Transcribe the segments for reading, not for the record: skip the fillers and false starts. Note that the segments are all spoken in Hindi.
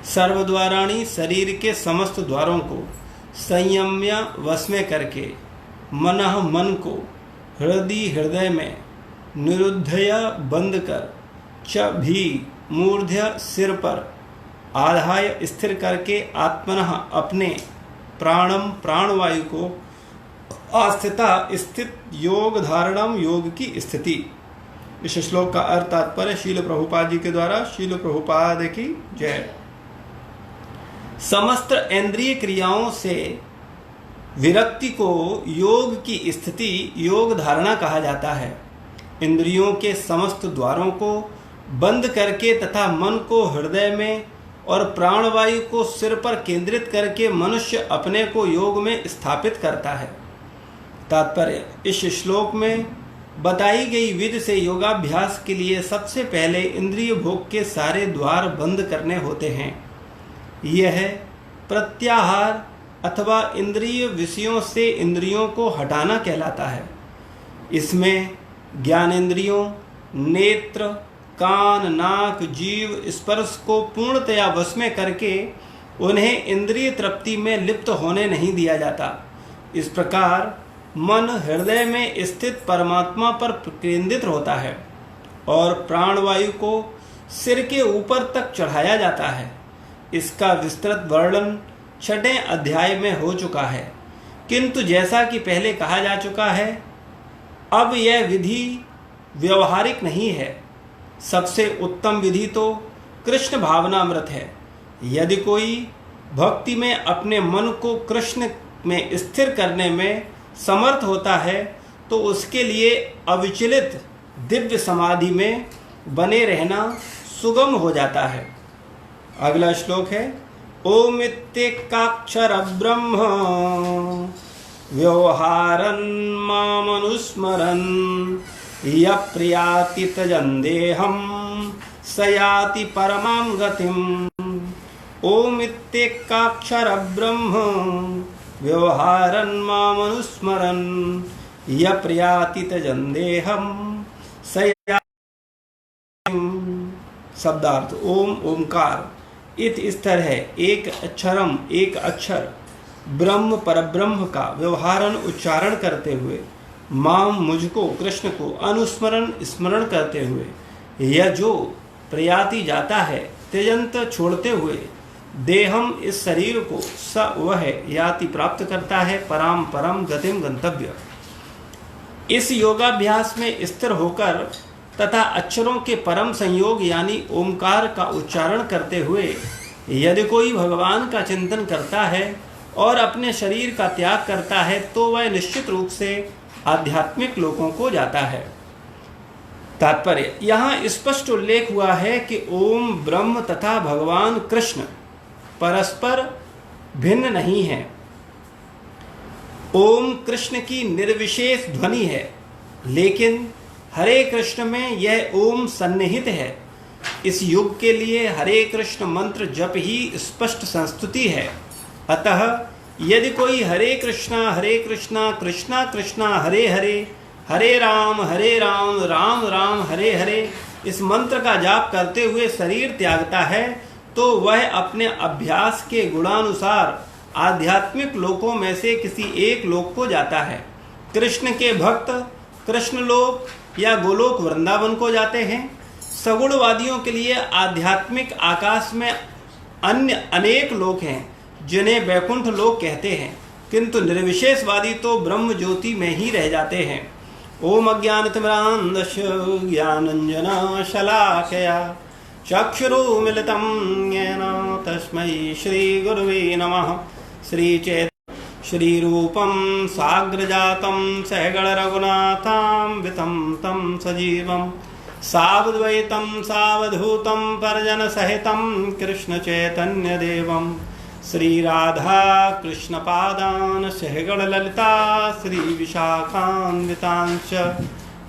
सर्वद्वाराणी शरीर के समस्त द्वारों को संयम्य वश में करके मनः मन को हृदय में निरुद्धय बंद कर च भी मूर्ध्य सिर पर आधाय स्थिर करके आत्मनः अपने प्राणम प्राणवायु को आस्थिता स्थित योग धारणम योग की स्थिति। इस श्लोक का अर्थ तात्पर्य श्रील प्रभुपाद जी के द्वारा। श्रील प्रभुपाद की जय। समस्त इंद्रिय क्रियाओं से विरक्ति को योग की स्थिति योग धारणा कहा जाता है। इंद्रियों के समस्त द्वारों को बंद करके तथा मन को हृदय में और प्राणवायु को सिर पर केंद्रित करके मनुष्य अपने को योग में स्थापित करता है। तात्पर्य, इस श्लोक में बताई गई विधि से योगाभ्यास के लिए सबसे पहले इंद्रिय भोग के सारे द्वार बंद करने होते हैं। यह प्रत्याहार अथवा इंद्रिय विषयों से इंद्रियों को हटाना कहलाता है। इसमें ज्ञानेंद्रियों, नेत्र, कान, नाक, जीव, स्पर्श को पूर्णतया वश में करके उन्हें इंद्रिय तृप्ति में लिप्त होने नहीं दिया जाता। इस प्रकार मन हृदय में स्थित परमात्मा पर केंद्रित होता है और प्राणवायु को सिर के ऊपर तक चढ़ाया जाता है। इसका विस्तृत वर्णन 6वें अध्याय में हो चुका है, किंतु जैसा कि पहले कहा जा चुका है, अब यह विधि व्यवहारिक नहीं है। सबसे उत्तम विधि तो कृष्ण भावनामृत है। यदि कोई भक्ति में अपने मन को कृष्ण में स्थिर करने में समर्थ होता है तो उसके लिए अविचलित दिव्य समाधि में बने रहना सुगम हो जाता है। अगला श्लोक है ओम इत्येकाक्षर ब्रह्म व्यवहारन् मामनुस्मरन् यः प्रियाति तजन् देहं स याति परमां गतिम्। ओम इत्येकाक्षर ब्रह्म व्यवहारन् मामनुस्मरन् यः प्रियाति तजन् देहं स याति। शब्दार्थ, ओम ओंकार इत इस तरह एक अक्षरम एक अक्षर ब्रह्म परब्रह्म का व्यवहारन उच्चारण करते हुए, माम मुझको कृष्ण को अनुस्मरण स्मरण करते हुए, यह जो प्रयाति जाता है त्यजंत छोड़ते हुए, देहम इस शरीर को स वह याति प्राप्त करता है, पराम परम गतिम गंतव्य। इस योगाभ्यास में स्थिर होकर तथा अक्षरों के परम संयोग यानी ओमकार का उच्चारण करते हुए यदि कोई भगवान का चिंतन करता है और अपने शरीर का त्याग करता है तो वह निश्चित रूप से आध्यात्मिक लोकों को जाता है। तात्पर्य, यहाँ स्पष्ट उल्लेख हुआ है कि ओम ब्रह्म तथा भगवान कृष्ण परस्पर भिन्न नहीं है। ओम कृष्ण की निर्विशेष ध्वनि है, लेकिन हरे कृष्ण में यह ओम सन्निहित है। इस युग के लिए हरे कृष्ण मंत्र जप ही स्पष्ट संस्तुति है। अतः यदि कोई हरे कृष्णा कृष्णा कृष्णा हरे हरे, हरे राम राम राम हरे हरे इस मंत्र का जाप करते हुए शरीर त्यागता है तो वह अपने अभ्यास के गुणानुसार आध्यात्मिक लोकों में से किसी एक लोक को जाता है। कृष्ण के भक्त कृष्ण लोक या गोलोक वृंदावन को जाते हैं। सगुणवादियों के लिए आध्यात्मिक आकाश में अन्य अनेक लोक हैं जिन्हें वैकुंठ लोक कहते हैं, किंतु निर्विशेषवादी तो ब्रह्म ज्योति में ही रह जाते हैं। ओम अज्ञानतिमिरान्धस्य ज्ञानाञ्जन शलाकया चक्षुरुन्मीलितं येन तस्मै श्रीगुरुवे नमः। श्रीरूपं साग्रजातं सहगण रघुनाथान्वितं तं सजीवं सावद्वैतं सावधूतं परिजनसहितं कृष्णचैतन्यदेवं श्रीराधा कृष्णपादान् सहगण ललिता श्रीविशाखान्वितांश्च।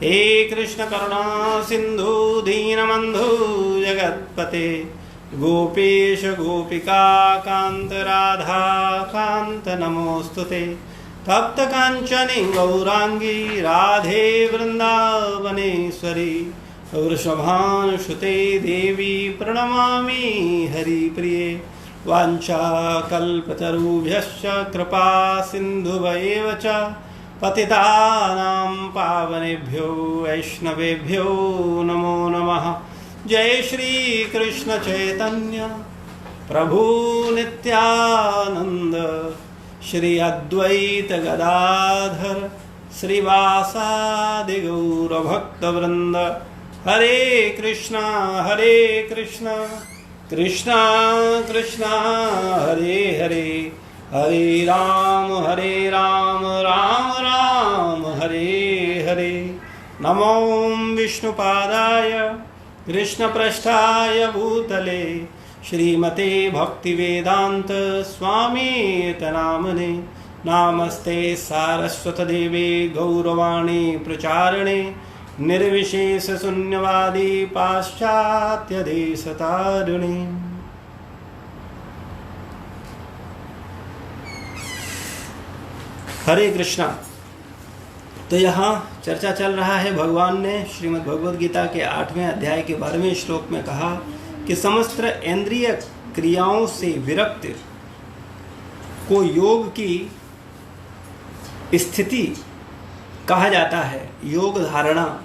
हे कृष्ण करुणा सिंधु दीनबन्धु जगत्पते गोपेश गोपिका कांत राधा कांत नमोस्तुते। तप्त कांचनी गौरांगी राधे वृंदावनेश्वरी वृषभानुसुते देवी प्रणमामि हरिप्रिये। वाञ्छाकल्पतरुभ्यश्च कृपा सिन्धुभैव च पतितानां पावनेभ्यो वैष्णवेभ्यो नमो नमः। जय श्री कृष्ण चैतन्य प्रभु नित्यानंद, श्री अद्वैत गदाधर श्रीवासादि गौर भक्तवृंद। हरे कृष्णा कृष्णा कृष्णा हरे हरे, हरे राम राम राम हरे हरे। नमो विष्णुपादाय कृष्णपृष्ठाय भूतले श्रीमते भक्तिवेदांत स्वामीत नामने। नामस्ते सारस्वतदेवे गौरवाणी प्रचारणे, निर्विशेष शून्यवादी पाश्चात्य देशतारिणी। हरे कृष्णा। तो यहाँ चर्चा चल रहा है, भगवान ने श्रीमद् भगवद गीता के 8वें अध्याय के 12वें श्लोक में कहा कि समस्त इंद्रिय क्रियाओं से विरक्त को योग की स्थिति कहा जाता है। योग धारणा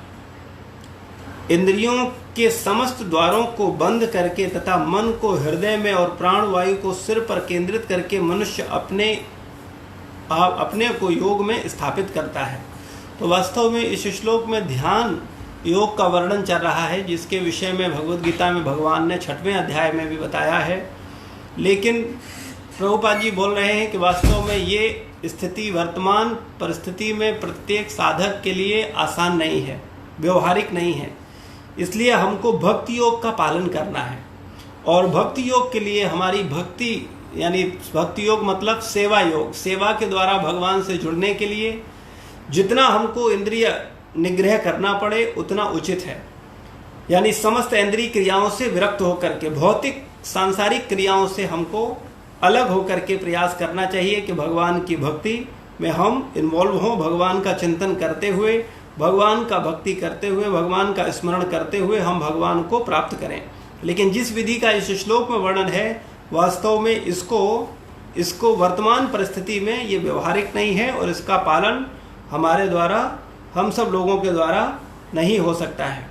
इंद्रियों के समस्त द्वारों को बंद करके तथा मन को हृदय में और प्राणवायु को सिर पर केंद्रित करके मनुष्य अपने को योग में स्थापित करता है। तो वास्तव में इस श्लोक में ध्यान योग का वर्णन चल रहा है, जिसके विषय में भगवद गीता में भगवान ने 6वें अध्याय में भी बताया है। लेकिन प्रभुपाद जी बोल रहे हैं कि वास्तव में ये स्थिति वर्तमान परिस्थिति में प्रत्येक साधक के लिए आसान नहीं है, व्यवहारिक नहीं है। इसलिए हमको भक्ति योग का पालन करना है। और भक्ति योग के लिए हमारी भक्ति यानी भक्ति योग मतलब सेवा योग, सेवा के द्वारा भगवान से जुड़ने के लिए जितना हमको इंद्रिय निग्रह करना पड़े उतना उचित है। यानी समस्त इंद्रिय क्रियाओं से विरक्त होकर के भौतिक सांसारिक क्रियाओं से हमको अलग होकर के प्रयास करना चाहिए कि भगवान की भक्ति में हम इन्वॉल्व हों, भगवान का चिंतन करते हुए, भगवान का भक्ति करते हुए, भगवान का स्मरण करते हुए हम भगवान को प्राप्त करें। लेकिन जिस विधि का इस श्लोक में वर्णन है, वास्तव में इसको वर्तमान परिस्थिति में ये व्यवहारिक नहीं है और इसका पालन हमारे द्वारा, हम सब लोगों के द्वारा नहीं हो सकता है।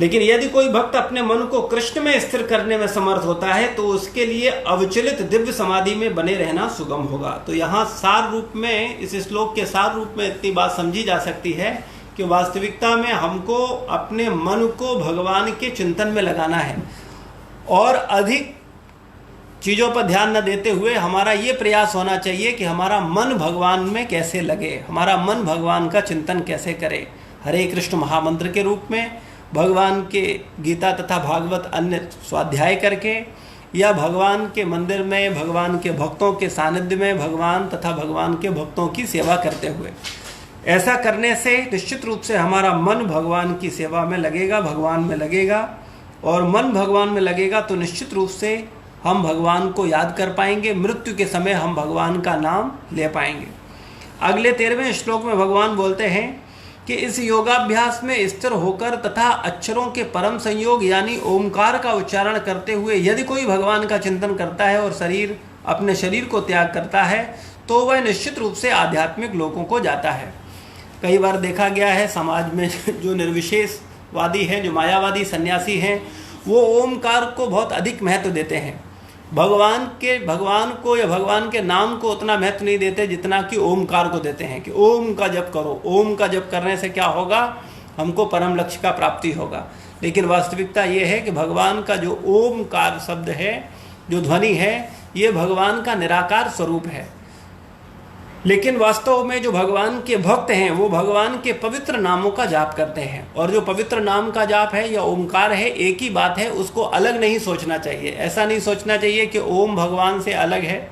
लेकिन यदि कोई भक्त अपने मन को कृष्ण में स्थिर करने में समर्थ होता है तो उसके लिए अविचलित दिव्य समाधि में बने रहना सुगम होगा। तो यहाँ सार रूप में, इस श्लोक के सार रूप में इतनी बात समझी जा सकती है कि वास्तविकता में हमको अपने मन को भगवान के चिंतन में लगाना है और अधिक चीज़ों पर ध्यान न देते हुए हमारा ये प्रयास होना चाहिए कि हमारा मन भगवान में कैसे लगे, हमारा मन भगवान का चिंतन कैसे करे। हरे कृष्ण महामंत्र के रूप में भगवान के गीता तथा भागवत अन्य स्वाध्याय करके, या भगवान के मंदिर में भगवान के भक्तों के सानिध्य में भगवान तथा भगवान के भक्तों की सेवा करते हुए। ऐसा करने से निश्चित रूप से हमारा मन भगवान की सेवा में लगेगा, भगवान में लगेगा। और मन भगवान में लगेगा तो निश्चित रूप से हम भगवान को याद कर पाएंगे, मृत्यु के समय हम भगवान का नाम ले पाएंगे। अगले 13वें श्लोक में भगवान बोलते हैं कि इस योगाभ्यास में स्थिर होकर तथा अक्षरों के परम संयोग यानी ओमकार का उच्चारण करते हुए यदि कोई भगवान का चिंतन करता है और अपने शरीर को त्याग करता है तो वह निश्चित रूप से आध्यात्मिक लोकों को जाता है। कई बार देखा गया है समाज में जो निर्विशेषवादी हैं, जो मायावादी सन्यासी हैं, वो ओमकार को बहुत अधिक महत्व देते हैं। भगवान को या भगवान के नाम को उतना महत्व नहीं देते जितना कि ओमकार को देते हैं कि ओम का जप करो, ओम का जप करने से क्या होगा, हमको परम लक्ष्य का प्राप्ति होगा। लेकिन वास्तविकता ये है कि भगवान का जो ओमकार शब्द है, जो ध्वनि है, ये भगवान का निराकार स्वरूप है। लेकिन वास्तव में जो भगवान के भक्त हैं वो भगवान के पवित्र नामों का जाप करते हैं, और जो पवित्र नाम का जाप है या ओमकार है एक ही बात है, उसको अलग नहीं सोचना चाहिए। ऐसा नहीं सोचना चाहिए कि ओम भगवान से अलग है।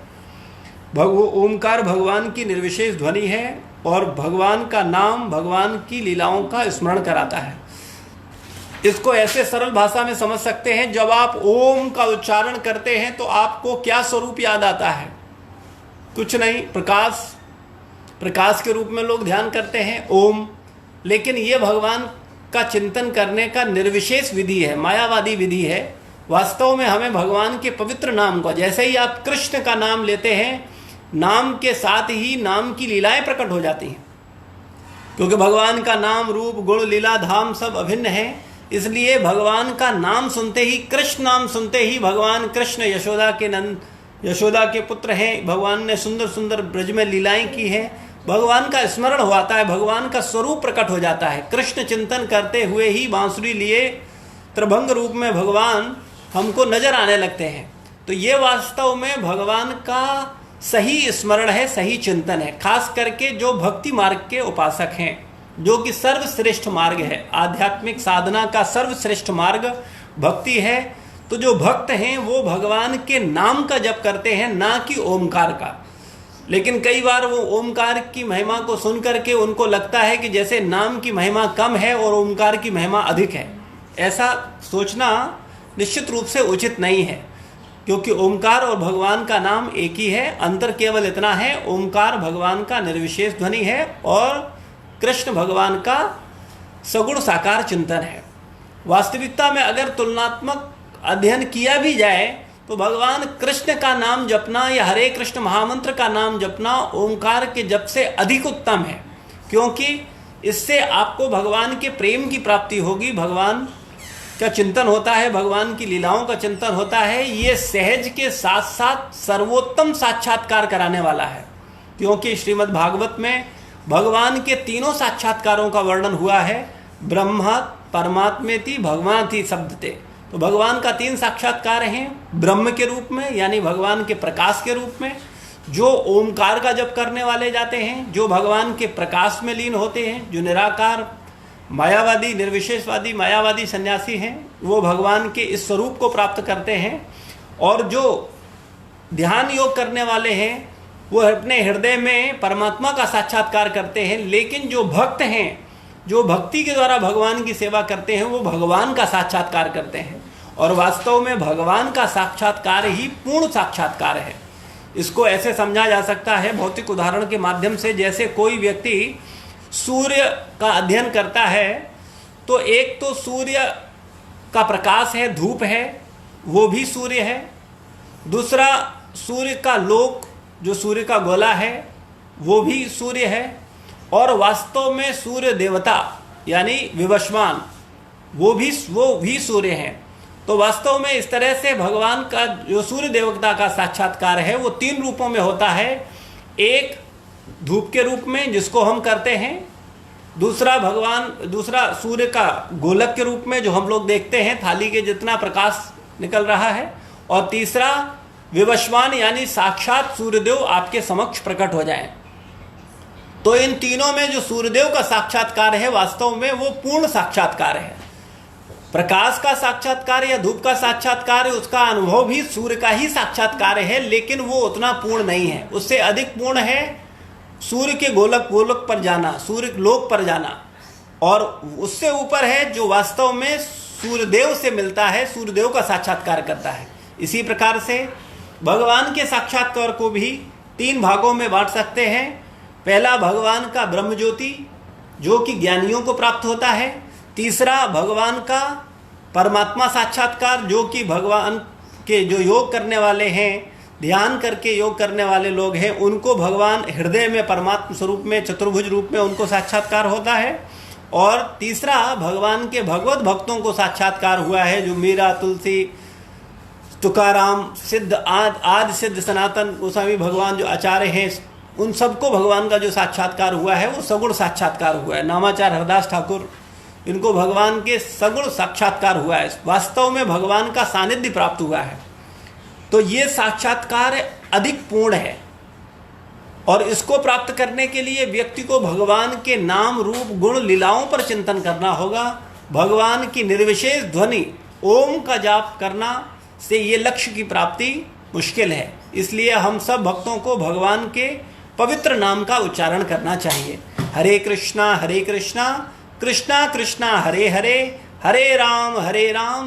ओमकार भगवान की निर्विशेष ध्वनि है और भगवान का नाम भगवान की लीलाओं का स्मरण कराता है। इसको ऐसे सरल भाषा में समझ सकते हैं, जब आप ओम का उच्चारण करते हैं तो आपको क्या स्वरूप याद आता है? कुछ नहीं, प्रकाश के रूप में लोग ध्यान करते हैं ओम। लेकिन ये भगवान का चिंतन करने का निर्विशेष विधि है, मायावादी विधि है। वास्तव में हमें भगवान के पवित्र नाम को, जैसे ही आप कृष्ण का नाम लेते हैं, नाम के साथ ही नाम की लीलाएं प्रकट हो जाती हैं, क्योंकि भगवान का नाम, रूप, गुण, लीला, धाम सब अभिन्न है। इसलिए भगवान का नाम सुनते ही, कृष्ण नाम सुनते ही, भगवान कृष्ण यशोदा के पुत्र हैं, भगवान ने सुंदर सुंदर ब्रज में लीलाएं की हैं, भगवान का स्मरण हो आता है, भगवान का स्वरूप प्रकट हो जाता है। कृष्ण चिंतन करते हुए ही बांसुरी लिए त्रिभंग रूप में भगवान हमको नजर आने लगते हैं। तो ये वास्तव में भगवान का सही स्मरण है, सही चिंतन है। खास करके जो भक्ति मार्ग के उपासक हैं, जो कि सर्वश्रेष्ठ मार्ग है, आध्यात्मिक साधना का सर्वश्रेष्ठ मार्ग भक्ति है। तो जो भक्त हैं वो भगवान के नाम का जप करते हैं, ना कि ओमकार का। लेकिन कई बार वो ओमकार की महिमा को सुन करके उनको लगता है कि जैसे नाम की महिमा कम है और ओमकार की महिमा अधिक है। ऐसा सोचना निश्चित रूप से उचित नहीं है, क्योंकि ओमकार और भगवान का नाम एक ही है। अंतर केवल इतना है, ओमकार भगवान का निर्विशेष ध्वनि है और कृष्ण भगवान का सगुण साकार चिंतन है। वास्तविकता में अगर तुलनात्मक अध्ययन किया भी जाए तो भगवान कृष्ण का नाम जपना या हरे कृष्ण महामंत्र का नाम जपना ओमकार के जप से अधिक उत्तम है, क्योंकि इससे आपको भगवान के प्रेम की प्राप्ति होगी, भगवान का चिंतन होता है, भगवान की लीलाओं का चिंतन होता है। ये सहज के साथ साथ सर्वोत्तम साक्षात्कार कराने वाला है, क्योंकि श्रीमद् भागवत में भगवान के तीनों साक्षात्कारों का वर्णन हुआ है। ब्रह्मा परमात्मेति भगवाति शब्दते। तो भगवान का 3 साक्षात्कार हैं, ब्रह्म के रूप में यानी भगवान के प्रकाश के रूप में, जो ओमकार का जप करने वाले जाते हैं, जो भगवान के प्रकाश में लीन होते हैं, जो निराकार मायावादी, निर्विशेषवादी मायावादी सन्यासी हैं, वो भगवान के इस स्वरूप को प्राप्त करते हैं। और जो ध्यान योग करने वाले हैं वो अपने हृदय में परमात्मा का साक्षात्कार करते हैं। लेकिन जो भक्त हैं, जो भक्ति के द्वारा भगवान की सेवा करते हैं, वो भगवान का साक्षात्कार करते हैं। और वास्तव में भगवान का साक्षात्कार ही पूर्ण साक्षात्कार है। इसको ऐसे समझा जा सकता है भौतिक उदाहरण के माध्यम से, जैसे कोई व्यक्ति सूर्य का अध्ययन करता है तो एक तो सूर्य का प्रकाश है, धूप है, वो भी सूर्य है। दूसरा सूर्य का लोक, जो सूर्य का गोला है, वो भी सूर्य है। और वास्तव में सूर्य देवता यानी विवस्वान, वो भी सूर्य हैं। तो वास्तव में इस तरह से भगवान का जो सूर्य देवता का साक्षात्कार है वो 3 रूपों में होता है। एक धूप के रूप में जिसको हम करते हैं, दूसरा सूर्य का गोलक के रूप में जो हम लोग देखते हैं, थाली के जितना प्रकाश निकल रहा है, और तीसरा विवस्वान यानी साक्षात सूर्यदेव आपके समक्ष प्रकट हो जाएं। तो इन तीनों में जो सूर्यदेव का साक्षात्कार है वास्तव में वो पूर्ण साक्षात्कार है। प्रकाश का साक्षात्कार या धूप का साक्षात्कार है, उसका अनुभव भी सूर्य का ही साक्षात्कार है, लेकिन वो उतना पूर्ण नहीं है। उससे अधिक पूर्ण है सूर्य के गोलक पर जाना, सूर्य लोक पर जाना। और उससे ऊपर है जो वास्तव में सूर्यदेव से मिलता है, सूर्यदेव का साक्षात्कार करता है। इसी प्रकार से भगवान के साक्षात्कार को भी 3 भागों में बांट सकते हैं। पहला भगवान का ब्रह्म ज्योति जो कि ज्ञानियों को प्राप्त होता है। तीसरा भगवान का परमात्मा साक्षात्कार जो कि भगवान के जो योग करने वाले हैं, ध्यान करके योग करने वाले लोग हैं, उनको भगवान हृदय में परमात्मा स्वरूप में चतुर्भुज रूप में उनको साक्षात्कार होता है। और तीसरा भगवान के भगवत भक्तों को साक्षात्कार हुआ है, जो मीरा, तुलसी, तुकाराम, सिद्ध आदि सिद्ध सनातन गोस्वामी भगवान जो आचार्य हैं, उन सबको भगवान का जो साक्षात्कार हुआ है वो सगुण साक्षात्कार हुआ है। नामाचार्य हरदास ठाकुर, इनको भगवान के सगुण साक्षात्कार हुआ है, वास्तव में भगवान का सानिध्य प्राप्त हुआ है। तो ये साक्षात्कार अधिक पूर्ण है और इसको प्राप्त करने के लिए व्यक्ति को भगवान के नाम, रूप, गुण, लीलाओं पर चिंतन करना होगा। भगवान की निर्विशेष ध्वनि ओम का जाप करना से ये लक्ष्य की प्राप्ति मुश्किल है। इसलिए हम सब भक्तों को भगवान के पवित्र नाम का उच्चारण करना चाहिए। हरे कृष्णा कृष्णा कृष्णा हरे हरे, हरे राम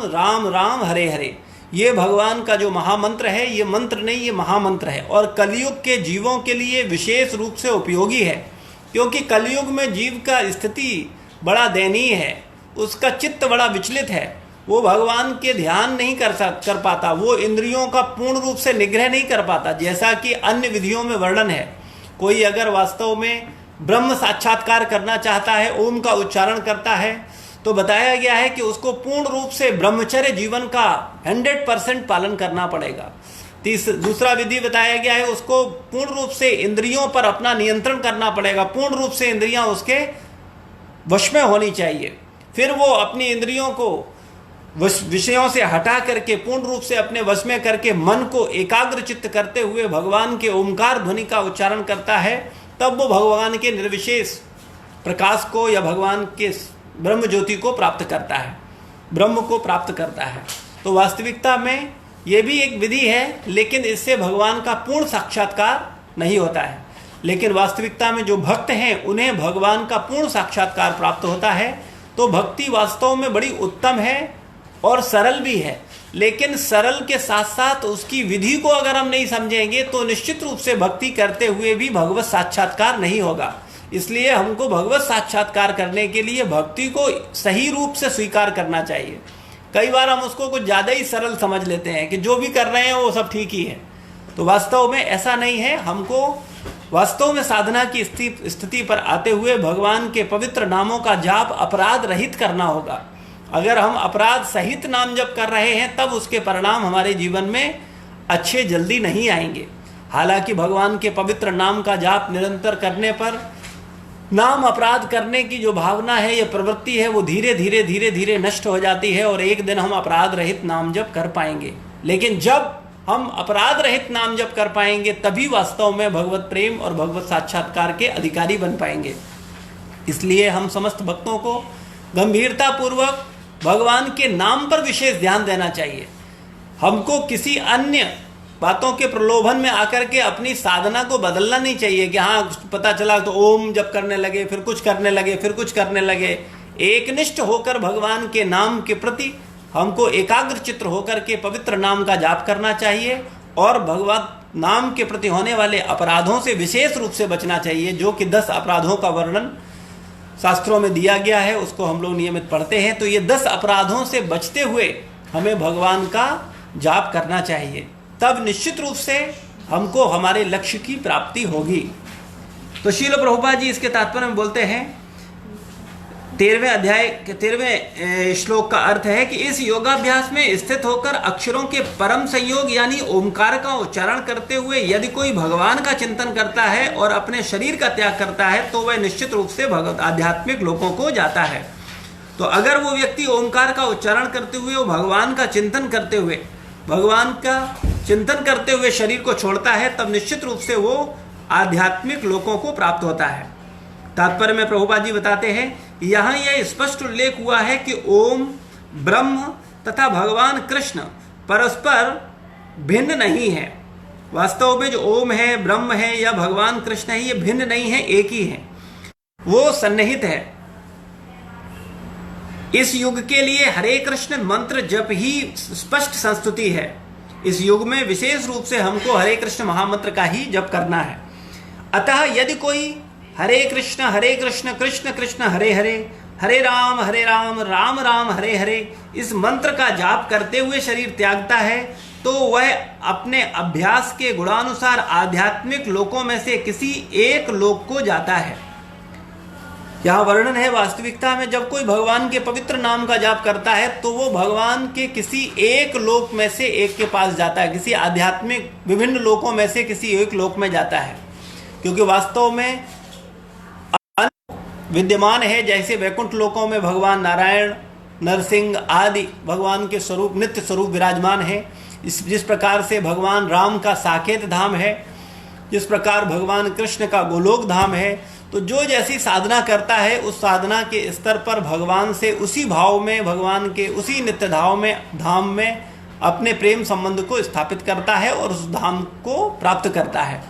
राम राम हरे हरे। ये भगवान का जो महामंत्र है, ये मंत्र नहीं, ये महामंत्र है और कलयुग के जीवों के लिए विशेष रूप से उपयोगी है, क्योंकि कलयुग में जीव का स्थिति बड़ा दयनीय है। उसका चित्त बड़ा विचलित है, वो भगवान के ध्यान नहीं कर पाता, वो इंद्रियों का पूर्ण रूप से निग्रह नहीं कर पाता। जैसा कि अन्य विधियों में वर्णन है, कोई अगर वास्तव में ब्रह्म साक्षात्कार करना चाहता है, ओम का उच्चारण करता है, तो बताया गया है कि उसको पूर्ण रूप से ब्रह्मचर्य जीवन का 100% पालन करना पड़ेगा। दूसरा विधि बताया गया है, उसको पूर्ण रूप से इंद्रियों पर अपना नियंत्रण करना पड़ेगा, पूर्ण रूप से इंद्रियां उसके वश में होनी चाहिए। फिर वो अपनी इंद्रियों को विषयों से हटा करके पूर्ण रूप से अपने वश में करके मन को एकाग्र चित्त करते हुए भगवान के ओमकार ध्वनि का उच्चारण करता है, तब वो भगवान के निर्विशेष प्रकाश को या भगवान के ब्रह्म ज्योति को प्राप्त करता है, ब्रह्म को प्राप्त करता है। तो वास्तविकता में ये भी एक विधि है, लेकिन इससे भगवान का पूर्ण साक्षात्कार नहीं होता है। लेकिन वास्तविकता में जो भक्त हैं उन्हें भगवान का पूर्ण साक्षात्कार प्राप्त होता है। तो भक्ति वास्तव में बड़ी उत्तम है और सरल भी है, लेकिन सरल के साथ साथ उसकी विधि को अगर हम नहीं समझेंगे तो निश्चित रूप से भक्ति करते हुए भी भगवत साक्षात्कार नहीं होगा। इसलिए हमको भगवत साक्षात्कार करने के लिए भक्ति को सही रूप से स्वीकार करना चाहिए। कई बार हम उसको कुछ ज़्यादा ही सरल समझ लेते हैं कि जो भी कर रहे हैं वो सब ठीक ही है, तो वास्तव में ऐसा नहीं है। हमको वास्तव में साधना की स्थिति पर आते हुए भगवान के पवित्र नामों का जाप अपराध रहित करना होगा। अगर हम अपराध सहित नाम जप कर रहे हैं तब उसके परिणाम हमारे जीवन में अच्छे जल्दी नहीं आएंगे। हालांकि भगवान के पवित्र नाम का जाप निरंतर करने पर नाम अपराध करने की जो भावना है या प्रवृत्ति है वो धीरे धीरे नष्ट हो जाती है और एक दिन हम अपराध रहित नाम जप कर पाएंगे। लेकिन जब हम अपराध रहित नाम जप कर पाएंगे तभी वास्तव में भगवत प्रेम और भगवत साक्षात्कार के अधिकारी बन पाएंगे। इसलिए हम समस्त भक्तों को गंभीरता पूर्वक भगवान के नाम पर विशेष ध्यान देना चाहिए। हमको किसी अन्य बातों के प्रलोभन में आकर के अपनी साधना को बदलना नहीं चाहिए कि हाँ पता चला तो ओम जप करने लगे, फिर कुछ करने लगे, फिर कुछ करने लगे। एकनिष्ठ होकर भगवान के नाम के प्रति हमको एकाग्र चित्र होकर के पवित्र नाम का जाप करना चाहिए और भगवत नाम के प्रति होने वाले अपराधों से विशेष रूप से बचना चाहिए, जो कि 10 अपराधों का वर्णन शास्त्रों में दिया गया है, उसको हम लोग नियमित पढ़ते हैं। तो ये 10 अपराधों से बचते हुए हमें भगवान का जाप करना चाहिए, तब निश्चित रूप से हमको हमारे लक्ष्य की प्राप्ति होगी। तो श्रील प्रभुपाद जी इसके तात्पर्य में बोलते हैं, 13वें अध्याय के 13वें श्लोक का अर्थ है कि इस योगाभ्यास में स्थित होकर अक्षरों के परम संयोग यानी ओमकार का उच्चारण करते हुए यदि कोई भगवान का चिंतन करता है और अपने शरीर का त्याग करता है तो वह निश्चित रूप से आध्यात्मिक लोकों को जाता है। तो अगर वो व्यक्ति ओमकार का उच्चारण करते हुए, वो भगवान का चिंतन करते हुए, भगवान का चिंतन करते हुए शरीर को छोड़ता है, तब निश्चित रूप से वो आध्यात्मिक लोकों को प्राप्त होता है। तात्पर्य में प्रभुपाद जी बताते हैं, यहाँ यह स्पष्ट उल्लेख हुआ है कि ओम, ब्रह्म तथा भगवान कृष्ण परस्पर भिन्न नहीं है। वास्तव में जो ओम है, ब्रह्म है या भगवान कृष्ण है, ये भिन्न नहीं है, एक ही है, वो सन्निहित है। इस युग के लिए हरे कृष्ण मंत्र जप ही स्पष्ट संस्तुति है। इस युग में विशेष रूप से हमको हरे कृष्ण महामंत्र का ही जप करना है। अतः यदि कोई हरे कृष्ण कृष्ण कृष्ण हरे हरे, हरे राम राम राम हरे हरे इस मंत्र का जाप करते हुए शरीर त्यागता है, तो वह अपने अभ्यास के गुणानुसार आध्यात्मिक लोकों में से किसी एक लोक को जाता है। यहाँ वर्णन है, वास्तविकता में जब कोई भगवान के पवित्र नाम का जाप करता है तो वो भगवान के किसी एक लोक में से एक के पास जाता है, किसी आध्यात्मिक विभिन्न लोकों में से किसी एक लोक में जाता है। क्योंकि वास्तव में विद्यमान है, जैसे वैकुंठ लोकों में भगवान नारायण, नरसिंह आदि भगवान के स्वरूप, नित्य स्वरूप विराजमान है। जिस प्रकार से भगवान राम का साकेत धाम है, जिस प्रकार भगवान कृष्ण का गोलोक धाम है, तो जो जैसी साधना करता है उस साधना के स्तर पर भगवान से उसी भाव में, भगवान के उसी नित्य धाम में अपने प्रेम संबंध को स्थापित करता है और उस धाम को प्राप्त करता है।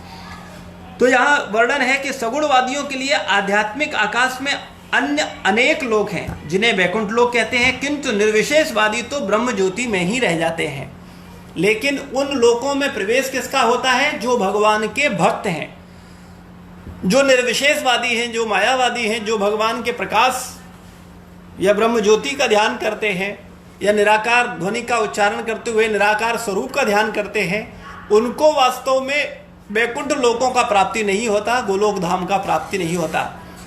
तो यहाँ वर्णन है कि सगुणवादियों के लिए आध्यात्मिक आकाश में अन्य अनेक लोक हैं जिन्हें वैकुंठ लोक कहते हैं, किंतु निर्विशेषवादी तो ब्रह्म ज्योति में ही रह जाते हैं। लेकिन उन लोकों में प्रवेश किसका होता है? जो भगवान के भक्त हैं, जो निर्विशेषवादी हैं, जो मायावादी हैं, जो भगवान के प्रकाश या ब्रह्म ज्योति का ध्यान करते हैं या निराकार ध्वनि का उच्चारण करते हुए निराकार स्वरूप का ध्यान करते हैं, उनको वास्तव में वैकुंठ लोकों का प्राप्ति नहीं होता, गोलोक धाम का प्राप्ति नहीं होता।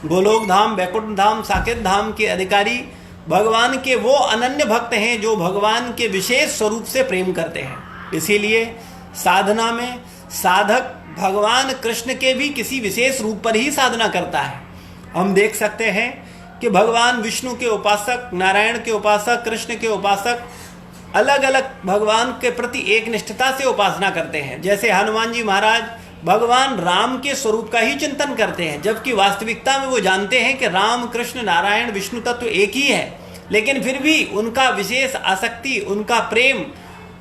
गोलोक धाम, वैकुंठ धाम, साकेत धाम के अधिकारी भगवान के वो अनन्य भक्त हैं जो भगवान के विशेष स्वरूप से प्रेम करते हैं। इसीलिए साधना में साधक भगवान कृष्ण के भी किसी विशेष रूप पर ही साधना करता है। हम देख सकते हैं कि भगवान विष्णु के उपासक, नारायण के उपासक, कृष्ण के उपासक अलग अलग भगवान के प्रति एक निष्ठता से उपासना करते हैं। जैसे हनुमान जी महाराज भगवान राम के स्वरूप का ही चिंतन करते हैं, जबकि वास्तविकता में वो जानते हैं कि राम, कृष्ण, नारायण, विष्णु तत्व एक ही है, लेकिन फिर भी उनका विशेष आसक्ति, उनका प्रेम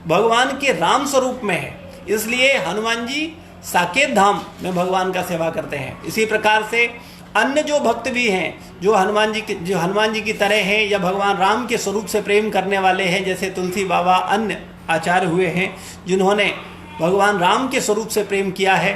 भगवान के राम स्वरूप में है। इसलिए हनुमान जी साकेत धाम में भगवान का सेवा करते हैं। इसी प्रकार से अन्य जो भक्त भी हैं जो हनुमान जी की तरह हैं या भगवान राम के स्वरूप से प्रेम करने वाले हैं, जैसे तुलसी बाबा, अन्य आचार्य हुए हैं जिन्होंने भगवान राम के स्वरूप से प्रेम किया है,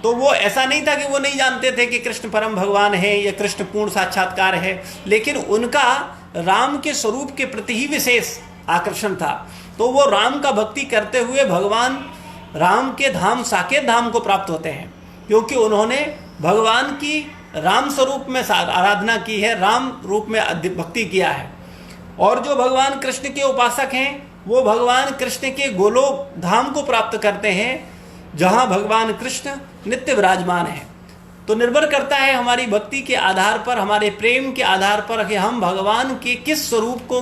तो वो ऐसा नहीं था कि वो नहीं जानते थे कि कृष्ण परम भगवान है या कृष्ण पूर्ण साक्षात्कार है, लेकिन उनका राम के स्वरूप के प्रति ही विशेष आकर्षण था। तो वो राम का भक्ति करते हुए भगवान राम के धाम साकेत धाम को प्राप्त होते हैं, क्योंकि उन्होंने भगवान की राम स्वरूप में आराधना की है, राम रूप में भक्ति किया है। और जो भगवान कृष्ण के उपासक हैं वो भगवान कृष्ण के गोलोक धाम को प्राप्त करते हैं, जहां भगवान कृष्ण नित्य विराजमान है। तो निर्भर करता है हमारी भक्ति के आधार पर, हमारे प्रेम के आधार पर कि हम भगवान के किस स्वरूप को,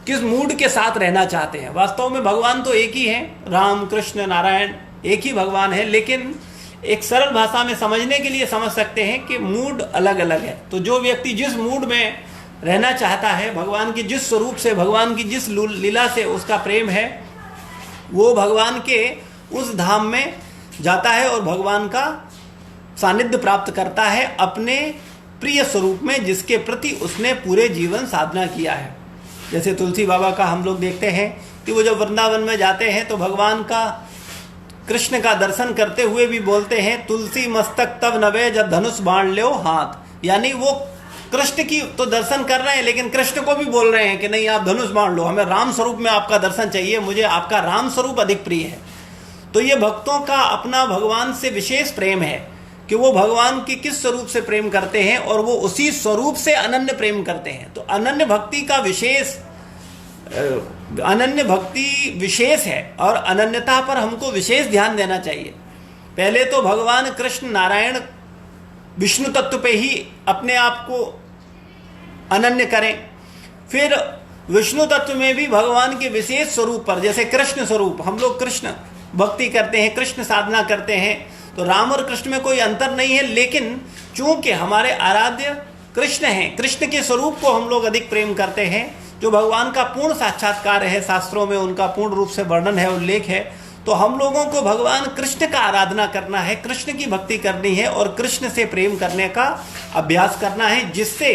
किस मूड के साथ रहना चाहते हैं। वास्तव में भगवान तो एक ही हैं, राम, कृष्ण, नारायण एक ही भगवान है, लेकिन एक सरल भाषा में समझने के लिए समझ सकते हैं कि मूड अलग अलग है। तो जो व्यक्ति जिस मूड में रहना चाहता है, भगवान के जिस स्वरूप से, भगवान की जिस लीला से उसका प्रेम है, वो भगवान के उस धाम में जाता है और भगवान का सानिध्य प्राप्त करता है अपने प्रिय स्वरूप में, जिसके प्रति उसने पूरे जीवन साधना किया है। जैसे तुलसी बाबा का हम लोग देखते हैं कि वो जब वृंदावन में जाते हैं तो भगवान का, कृष्ण का दर्शन करते हुए भी बोलते हैं, तुलसी मस्तक तब नवे जब धनुष बाण लो हाथ। यानी वो कृष्ण की तो दर्शन कर रहे हैं, लेकिन कृष्ण को भी बोल रहे हैं कि नहीं, आप धनुष बाण लो, हमें राम स्वरूप में आपका दर्शन चाहिए, मुझे आपका राम स्वरूप अधिक प्रिय है। तो ये भक्तों का अपना भगवान से विशेष प्रेम है कि वो भगवान के किस स्वरूप से प्रेम करते हैं और वो उसी स्वरूप से अनन्य प्रेम करते हैं। तो अनन्य भक्ति विशेष है और अनन्यता पर हमको विशेष ध्यान देना चाहिए। पहले तो भगवान कृष्ण, नारायण, विष्णु तत्व पे ही अपने आप को अनन्य करें, फिर विष्णु तत्व में भी भगवान के विशेष स्वरूप पर, जैसे कृष्ण स्वरूप, हम लोग कृष्ण भक्ति करते हैं, कृष्ण साधना करते हैं, तो राम और कृष्ण में कोई अंतर नहीं है, लेकिन चूंकि हमारे आराध्य कृष्ण हैं, कृष्ण के स्वरूप को हम लोग अधिक प्रेम करते हैं, जो भगवान का पूर्ण साक्षात्कार है, शास्त्रों में उनका पूर्ण रूप से वर्णन है, उल्लेख है। तो हम लोगों को भगवान कृष्ण का आराधना करना है, कृष्ण की भक्ति करनी है और कृष्ण से प्रेम करने का अभ्यास करना है, जिससे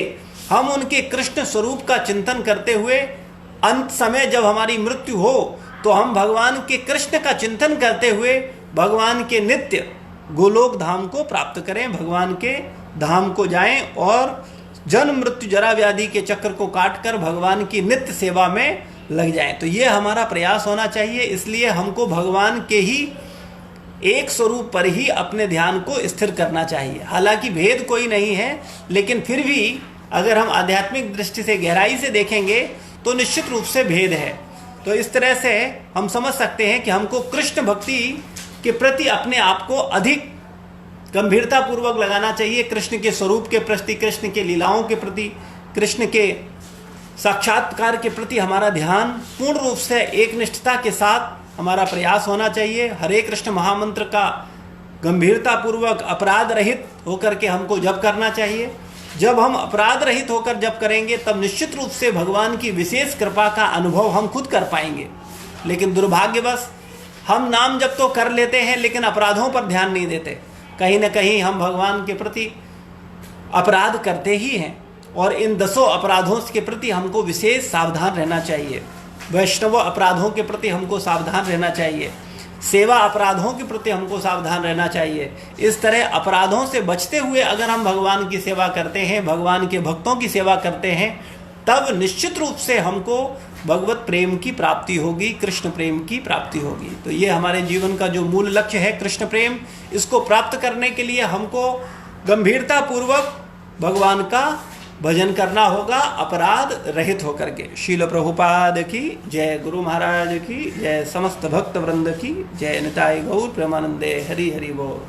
हम उनके कृष्ण स्वरूप का चिंतन करते हुए अंत समय जब हमारी मृत्यु हो तो हम भगवान के कृष्ण का चिंतन करते हुए भगवान के नित्य गोलोक धाम को प्राप्त करें, भगवान के धाम को जाएं और जन्म मृत्यु जरा व्याधि के चक्र को काटकर भगवान की नित्य सेवा में लग जाएं। तो ये हमारा प्रयास होना चाहिए। इसलिए हमको भगवान के ही एक स्वरूप पर ही अपने ध्यान को स्थिर करना चाहिए। हालांकि भेद कोई नहीं है, लेकिन फिर भी अगर हम आध्यात्मिक दृष्टि से गहराई से देखेंगे तो निश्चित रूप से भेद है। तो इस तरह से हम समझ सकते हैं कि हमको कृष्ण भक्ति के प्रति अपने आप को अधिक गंभीरता पूर्वक लगाना चाहिए, कृष्ण के स्वरूप के प्रति, कृष्ण के लीलाओं के प्रति, कृष्ण के साक्षात्कार के प्रति हमारा ध्यान पूर्ण रूप से एक निष्ठता के साथ हमारा प्रयास होना चाहिए। हरे कृष्ण महामंत्र का गंभीरता पूर्वक अपराध रहित होकर के हमको जप करना चाहिए। जब हम अपराध रहित होकर जप करेंगे तब निश्चित रूप से भगवान की विशेष कृपा का अनुभव हम खुद कर पाएंगे। लेकिन दुर्भाग्यवश हम नाम जप तो कर लेते हैं लेकिन अपराधों पर ध्यान नहीं देते। कहीं न कहीं हम भगवान के प्रति अपराध करते ही हैं और इन 10 अपराधों के प्रति हमको विशेष सावधान रहना चाहिए। वैष्णव अपराधों के प्रति हमको सावधान रहना चाहिए। सेवा अपराधों के प्रति हमको सावधान रहना चाहिए। इस तरह अपराधों से बचते हुए अगर हम भगवान की सेवा करते हैं, भगवान के भक्तों की सेवा करते हैं, तब निश्चित रूप से हमको भगवत प्रेम की प्राप्ति होगी, कृष्ण प्रेम की प्राप्ति होगी। तो ये हमारे जीवन का जो मूल लक्ष्य है कृष्ण प्रेम, इसको प्राप्त करने के लिए हमको गंभीरता पूर्वक भगवान का भजन करना होगा, अपराध रहित होकर के। श्रील प्रभुपाद की जय, गुरु महाराज की जय, समस्त भक्त वृंद की जय। निताय गौर प्रेमानंदे, हरि हरि बोल।